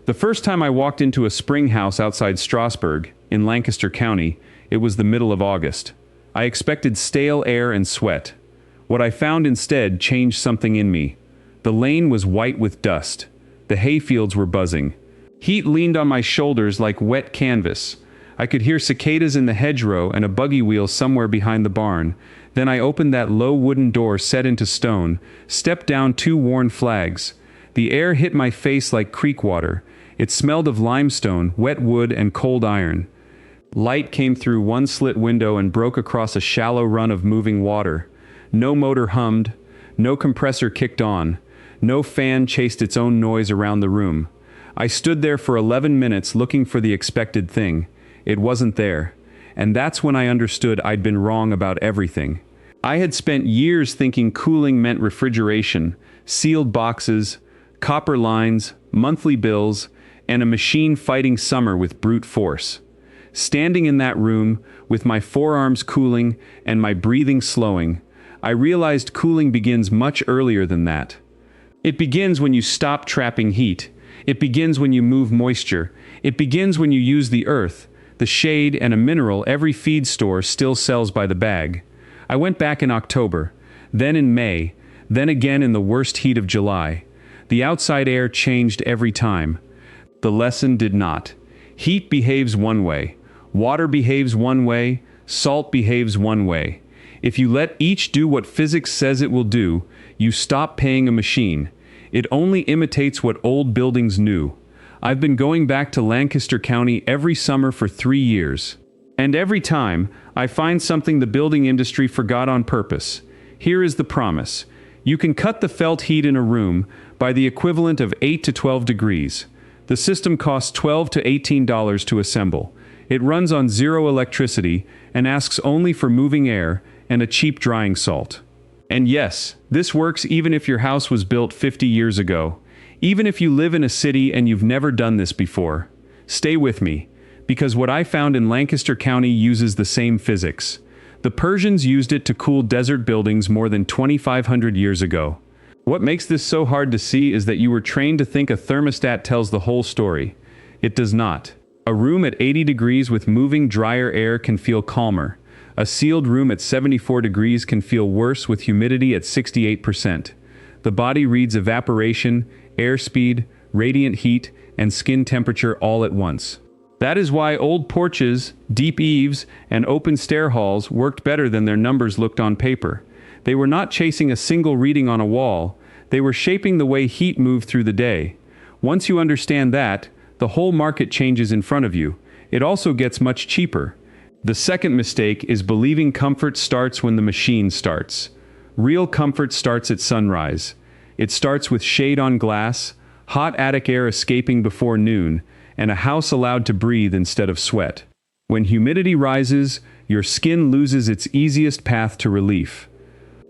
The first time I walked into a spring house outside Strasburg, in Lancaster County, it was the middle of August. I expected stale air and sweat. What I found instead changed something in me. The lane was white with dust. The hayfields were buzzing. Heat leaned on my shoulders like wet canvas. I could hear cicadas in the hedgerow and a buggy wheel somewhere behind the barn. Then I opened that low wooden door set into stone, stepped down 2 worn flags. The air hit my face like creek water. It smelled of limestone, wet wood, and cold iron. Light came through one slit window and broke across a shallow run of moving water. No motor hummed. No compressor kicked on. No fan chased its own noise around the room. I stood there for 11 minutes looking for the expected thing. It wasn't there. And that's when I understood I'd been wrong about everything. I had spent years thinking cooling meant refrigeration, sealed boxes, copper lines, monthly bills, and a machine fighting summer with brute force. Standing in that room, with my forearms cooling and my breathing slowing, I realized cooling begins much earlier than that. It begins when you stop trapping heat. It begins when you move moisture. It begins when you use the earth, the shade, and a mineral every feed store still sells by the bag. I went back in October, then in May, then again in the worst heat of July. The outside air changed every time. The lesson did not. Heat behaves one way. Water behaves one way. Salt behaves one way. If you let each do what physics says it will do, you stop paying a machine. It only imitates what old buildings knew. I've been going back to Lancaster County every summer for 3 years. And every time, I find something the building industry forgot on purpose. Here is the promise. You can cut the felt heat in a room by the equivalent of 8 to 12 degrees. The system costs $12 to $18 to assemble. It runs on zero electricity and asks only for moving air and a cheap drying salt. And yes, this works even if your house was built 50 years ago. Even if you live in a city and you've never done this before. Stay with me, because what I found in Lancaster County uses the same physics. The Persians used it to cool desert buildings more than 2,500 years ago. What makes this so hard to see is that you were trained to think a thermostat tells the whole story. It does not. A room at 80 degrees with moving drier air can feel calmer. A sealed room at 74 degrees can feel worse with humidity at 68%. The body reads evaporation, airspeed, radiant heat, and skin temperature all at once. That is why old porches, deep eaves, and open stair halls worked better than their numbers looked on paper. They were not chasing a single reading on a wall. They were shaping the way heat moved through the day. Once you understand that, the whole market changes in front of you. It also gets much cheaper. The second mistake is believing comfort starts when the machine starts. Real comfort starts at sunrise. It starts with shade on glass, hot attic air escaping before noon, and a house allowed to breathe instead of sweat. When humidity rises, your skin loses its easiest path to relief.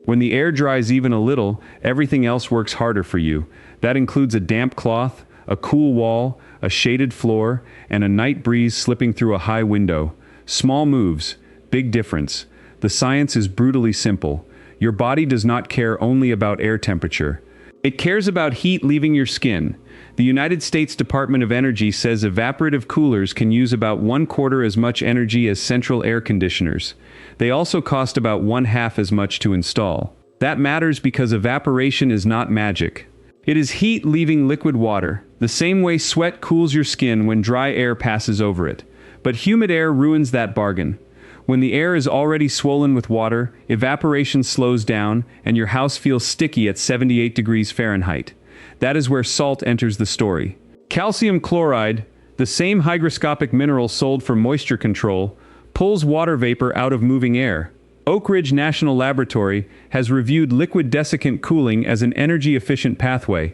When the air dries even a little, everything else works harder for you. That includes a damp cloth, a cool wall, a shaded floor, and a night breeze slipping through a high window. Small moves, big difference. The science is brutally simple. Your body does not care only about air temperature. It cares about heat leaving your skin. The United States Department of Energy says evaporative coolers can use about 1/4 as much energy as central air conditioners. They also cost about 1/2 as much to install. That matters because evaporation is not magic. It is heat leaving liquid water, the same way sweat cools your skin when dry air passes over it. But humid air ruins that bargain. When the air is already swollen with water, evaporation slows down, and your house feels sticky at 78 degrees Fahrenheit. That is where salt enters the story. Calcium chloride, the same hygroscopic mineral sold for moisture control, pulls water vapor out of moving air. Oak Ridge National Laboratory has reviewed liquid desiccant cooling as an energy-efficient pathway.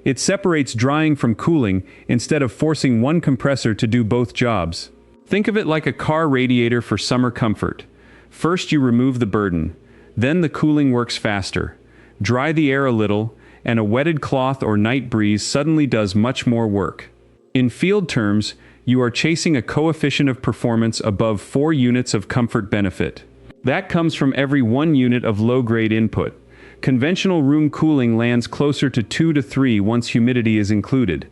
It separates drying from cooling instead of forcing one compressor to do both jobs. Think of it like a car radiator for summer comfort. First you remove the burden, then the cooling works faster. Dry the air a little, and a wetted cloth or night breeze suddenly does much more work. In field terms, you are chasing a coefficient of performance above 4 units of comfort benefit. That comes from every 1 unit of low-grade input. Conventional room cooling lands closer to 2 to 3 once humidity is included.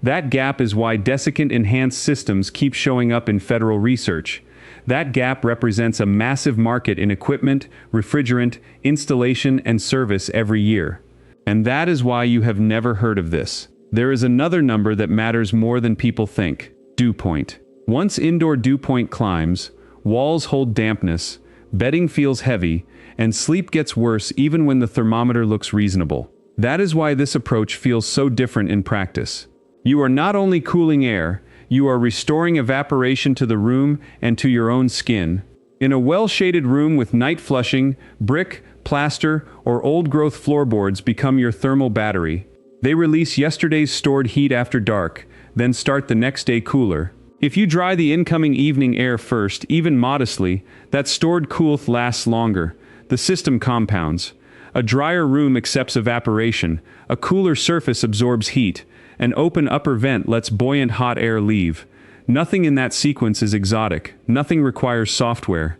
That gap is why desiccant-enhanced systems keep showing up in federal research. That gap represents a massive market in equipment, refrigerant, installation, and service every year. And that is why you have never heard of this. There is another number that matters more than people think: dew point. Once indoor dew point climbs, walls hold dampness, bedding feels heavy, and sleep gets worse even when the thermometer looks reasonable. That is why this approach feels so different in practice. You are not only cooling air, you are restoring evaporation to the room and to your own skin. In a well-shaded room with night flushing, brick, plaster, or old-growth floorboards become your thermal battery. They release yesterday's stored heat after dark, then start the next day cooler. If you dry the incoming evening air first, even modestly, that stored coolth lasts longer. The system compounds. A drier room accepts evaporation, a cooler surface absorbs heat, an open upper vent lets buoyant hot air leave. Nothing in that sequence is exotic, nothing requires software.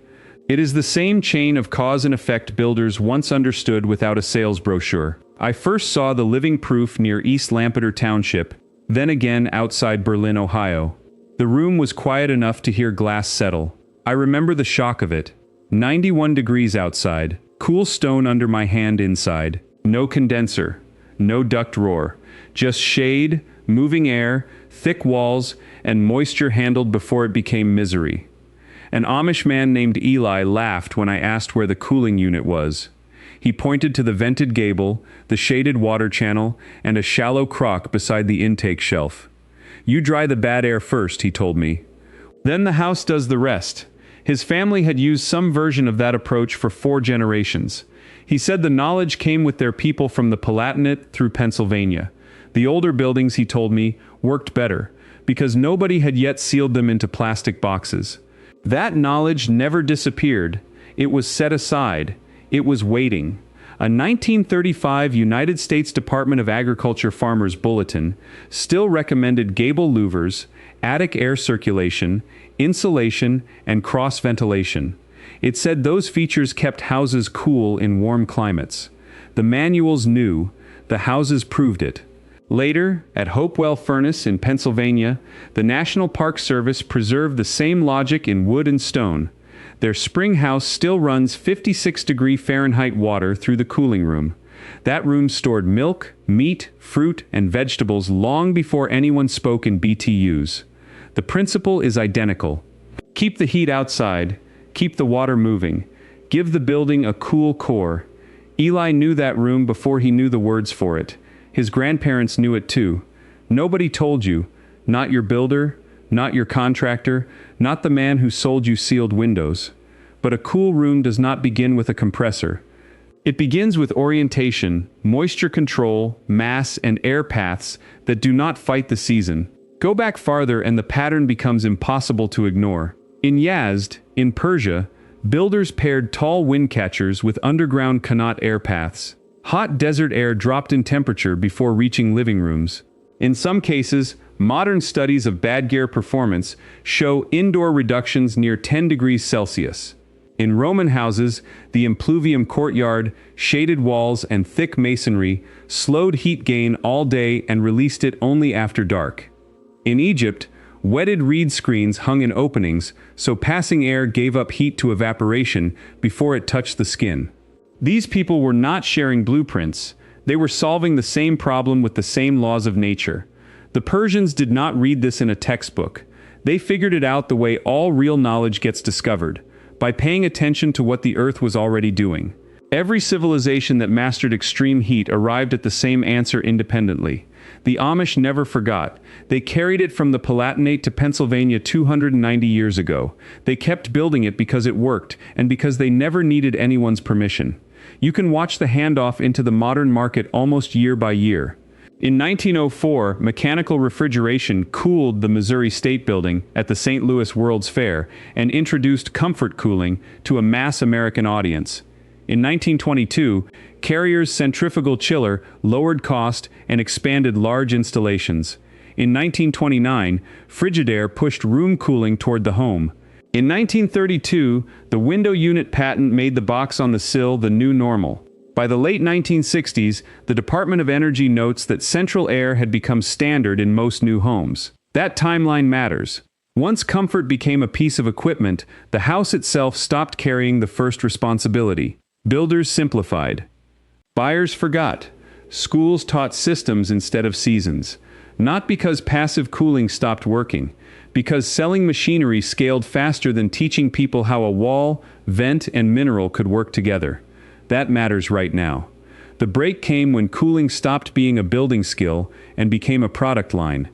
It is the same chain of cause and effect builders once understood without a sales brochure. I first saw the living proof near East Lampeter Township, then again outside Berlin, Ohio. The room was quiet enough to hear glass settle. I remember the shock of it. 91 degrees outside, cool stone under my hand inside, no condenser, no duct roar, just shade, moving air, thick walls, and moisture handled before it became misery. An Amish man named Eli laughed when I asked where the cooling unit was. He pointed to the vented gable, the shaded water channel, and a shallow crock beside the intake shelf. "You dry the bad air first," he told me. "Then the house does the rest." His family had used some version of that approach for 4 generations. He said the knowledge came with their people from the Palatinate through Pennsylvania. The older buildings, he told me, worked better, because nobody had yet sealed them into plastic boxes. That knowledge never disappeared. It was set aside. It was waiting. A 1935 United States Department of Agriculture Farmers Bulletin still recommended gable louvers, attic air circulation, insulation, and cross-ventilation. It said those features kept houses cool in warm climates. The manuals knew, the houses proved it. Later, at Hopewell Furnace in Pennsylvania, the National Park Service preserved the same logic in wood and stone. Their spring house still runs 56-degree Fahrenheit water through the cooling room. That room stored milk, meat, fruit, and vegetables long before anyone spoke in BTUs. The principle is identical. Keep the heat outside, keep the water moving, give the building a cool core. Eli knew that room before he knew the words for it. His grandparents knew it too. Nobody told you, not your builder, not your contractor, not the man who sold you sealed windows. But a cool room does not begin with a compressor. It begins with orientation, moisture control, mass, and air paths that do not fight the season. Go back farther and the pattern becomes impossible to ignore. In Yazd, in Persia, builders paired tall wind catchers with underground Qanat air paths. Hot desert air dropped in temperature before reaching living rooms. In some cases, modern studies of bad gear performance show indoor reductions near 10 degrees Celsius. In Roman houses, the impluvium courtyard, shaded walls, and thick masonry slowed heat gain all day and released it only after dark. In Egypt, wetted reed screens hung in openings, so passing air gave up heat to evaporation before it touched the skin. These people were not sharing blueprints. They were solving the same problem with the same laws of nature. The Persians did not read this in a textbook. They figured it out the way all real knowledge gets discovered, by paying attention to what the earth was already doing. Every civilization that mastered extreme heat arrived at the same answer independently. The Amish never forgot. They carried it from the Palatinate to Pennsylvania 290 years ago. They kept building it because it worked, and because they never needed anyone's permission. You can watch the handoff into the modern market almost year by year. In 1904, mechanical refrigeration cooled the Missouri State Building at the St. Louis World's Fair and introduced comfort cooling to a mass American audience. In 1922, Carrier's centrifugal chiller lowered cost and expanded large installations. In 1929, Frigidaire pushed room cooling toward the home. In 1932, the window unit patent made the box on the sill the new normal. By By the late 1960s, the Department of Energy notes that central air had become standard in most new homes. That timeline matters. Once comfort became a piece of equipment, the house itself stopped carrying the first responsibility. Builders simplified. Buyers forgot. Schools taught systems instead of seasons. Not because passive cooling stopped working, because selling machinery scaled faster than teaching people how a wall, vent, and mineral could work together. That matters right now. The break came when cooling stopped being a building skill and became a product line.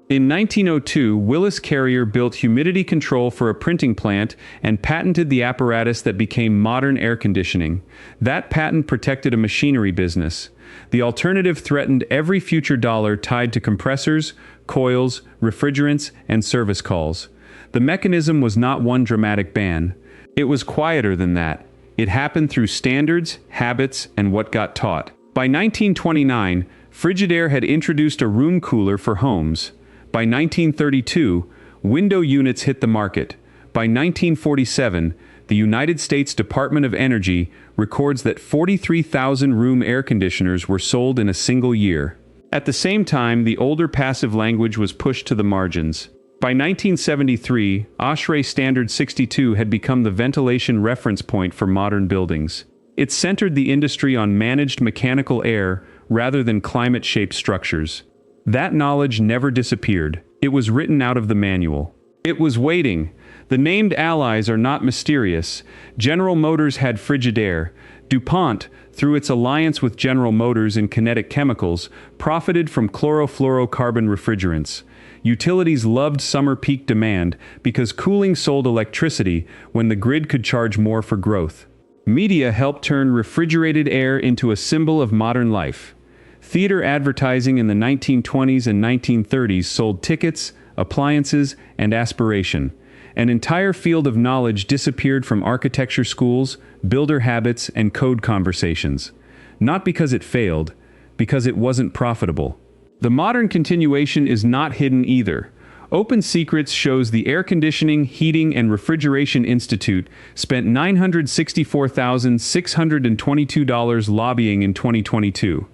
In 1902, Willis Carrier built humidity control for a printing plant and patented the apparatus that became modern air conditioning. That patent protected a machinery business. The alternative threatened every future dollar tied to compressors, coils, refrigerants, and service calls. The mechanism was not one dramatic ban. It was quieter than that. It happened through standards, habits, and what got taught. By 1929, Frigidaire had introduced a room cooler for homes. By 1932, window units hit the market. By 1947, the United States Department of Energy records that 43,000 room air conditioners were sold in a single year. At the same time, the older passive language was pushed to the margins. By 1973, ASHRAE Standard 62 had become the ventilation reference point for modern buildings. It centered the industry on managed mechanical air rather than climate-shaped structures. That knowledge never disappeared. It was written out of the manual. It was waiting. The named allies are not mysterious. General Motors had Frigidaire. DuPont, through its alliance with General Motors in kinetic chemicals, profited from chlorofluorocarbon refrigerants. Utilities loved summer peak demand because cooling sold electricity when the grid could charge more for growth. Media helped turn refrigerated air into a symbol of modern life. Theater advertising in the 1920s and 1930s sold tickets, appliances, and aspiration. An entire field of knowledge disappeared from architecture schools, builder habits, and code conversations. Not because it failed, because it wasn't profitable. The modern continuation is not hidden either. Open Secrets shows the Air Conditioning, Heating, and Refrigeration Institute spent $964,622 lobbying in 2022.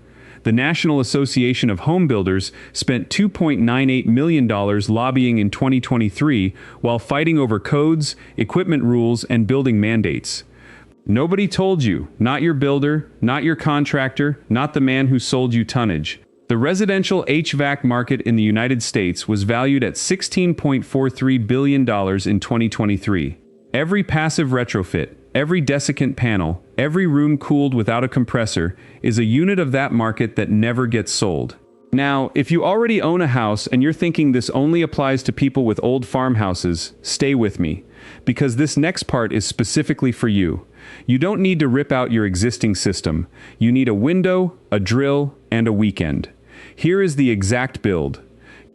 The National Association of Home Builders spent $2.98 million lobbying in 2023 while fighting over codes, equipment rules, and building mandates. Nobody told you, not your builder, not your contractor, not the man who sold you tonnage. The residential HVAC market in the United States was valued at $16.43 billion in 2023. Every passive retrofit, every desiccant panel, every room cooled without a compressor is a unit of that market that never gets sold. Now, if you already own a house and you're thinking this only applies to people with old farmhouses, stay with me, because this next part is specifically for you. You don't need to rip out your existing system. You need a window, a drill, and a weekend. Here is the exact build.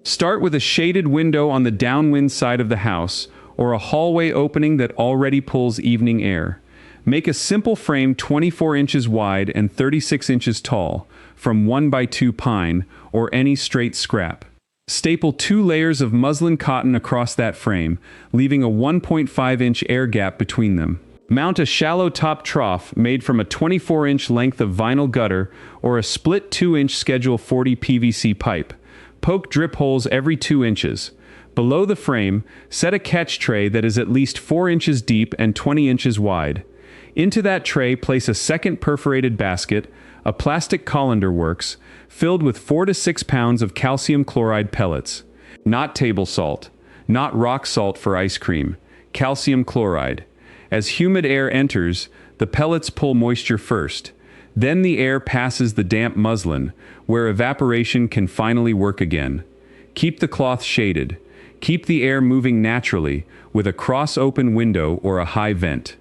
Start with a shaded window on the downwind side of the house, or a hallway opening that already pulls evening air. Make a simple frame 24 inches wide and 36 inches tall, from 1x2 pine, or any straight scrap. Staple 2 layers of muslin cotton across that frame, leaving a 1.5-inch air gap between them. Mount a shallow top trough made from a 24-inch length of vinyl gutter or a split 2-inch Schedule 40 PVC pipe. Poke drip holes every 2 inches. Below the frame, set a catch tray that is at least 4 inches deep and 20 inches wide. Into that tray, place a second perforated basket, a plastic colander works, filled with 4 to 6 pounds of calcium chloride pellets. Not table salt. Not rock salt for ice cream. Calcium chloride. As humid air enters, the pellets pull moisture first. Then the air passes the damp muslin, where evaporation can finally work again. Keep the cloth shaded. Keep the air moving naturally, with a cross-open window or a high vent.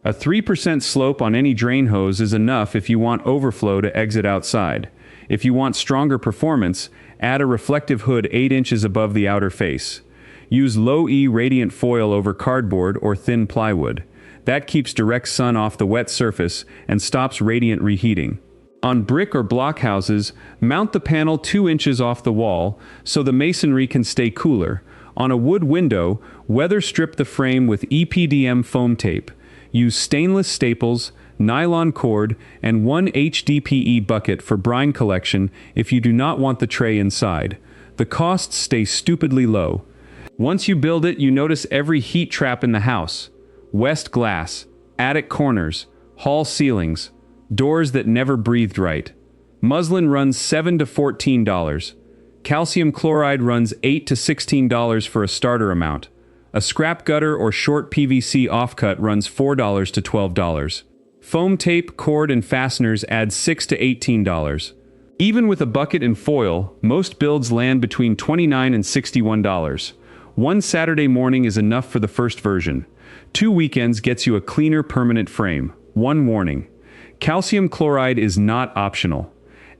A 3% slope on any drain hose is enough if you want overflow to exit outside. If you want stronger performance, add a reflective hood 8 inches above the outer face. Use low-E radiant foil over cardboard or thin plywood. That keeps direct sun off the wet surface and stops radiant reheating. On brick or block houses, mount the panel 2 inches off the wall so the masonry can stay cooler. On a wood window, weather strip the frame with EPDM foam tape. Use stainless staples, nylon cord, and 1 HDPE bucket for brine collection if you do not want the tray inside. The costs stay stupidly low. Once you build it, you notice every heat trap in the house. West glass, attic corners, hall ceilings, doors that never breathed right. Muslin runs $7 to $14. Calcium chloride runs $8 to $16 for a starter amount. A scrap gutter or short PVC offcut runs $4 to $12. Foam tape, cord, and fasteners add $6 to $18. Even with a bucket and foil, most builds land between $29 and $61. One Saturday morning is enough for the first version. 2 weekends gets you a cleaner permanent frame. One warning: calcium chloride is not optional.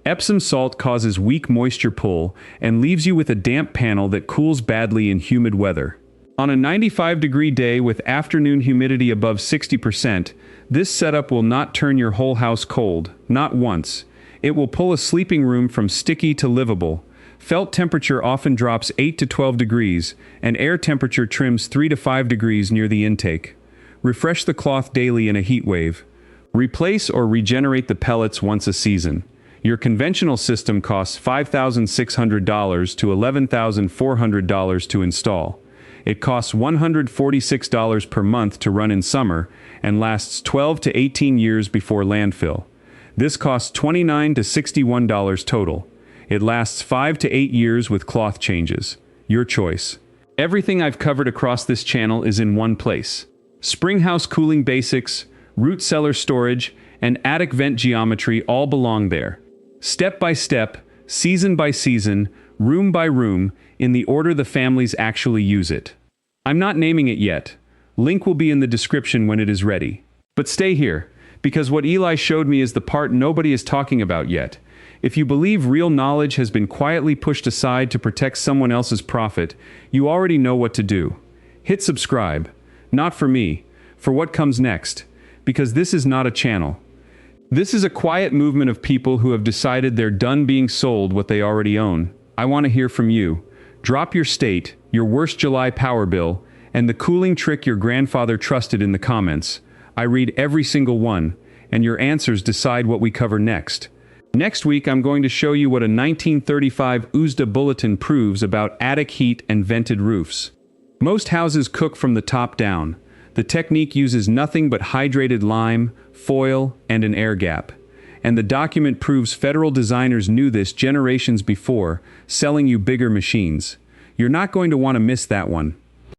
Epsom salt causes weak moisture pull and leaves you with a damp panel that cools badly in humid weather. On a 95-degree day with afternoon humidity above 60%, this setup will not turn your whole house cold, not once. It will pull a sleeping room from sticky to livable. Felt temperature often drops 8 to 12 degrees, and air temperature trims 3 to 5 degrees near the intake. Refresh the cloth daily in a heat wave. Replace or regenerate the pellets once a season. Your conventional system costs $5,600 to $11,400 to install. It costs $146 per month to run in summer and lasts 12 to 18 years before landfill. This costs $29 to $61 total. It lasts 5 to 8 years with cloth changes. Your choice. Everything I've covered across this channel is in one place. Springhouse cooling basics, root cellar storage, and attic vent geometry all belong there. Step by step, season by season, room by room, in the order the families actually use it. I'm not naming it yet. Link will be in the description when it is ready. But stay here, because what Eli showed me is the part nobody is talking about yet. If you believe real knowledge has been quietly pushed aside to protect someone else's profit, you already know what to do. Hit subscribe. Not for me, for what comes next, because this is not a channel. This is a quiet movement of people who have decided they're done being sold what they already own. I want to hear from you. Drop your state, your worst July power bill, and the cooling trick your grandfather trusted in the comments. I read every single one, and your answers decide what we cover next. Next week, I'm going to show you what a 1935 USDA bulletin proves about attic heat and vented roofs. Most houses cook from the top down. The technique uses nothing but hydrated lime, foil, and an air gap. And the document proves federal designers knew this generations before, selling you bigger machines. You're not going to want to miss that one.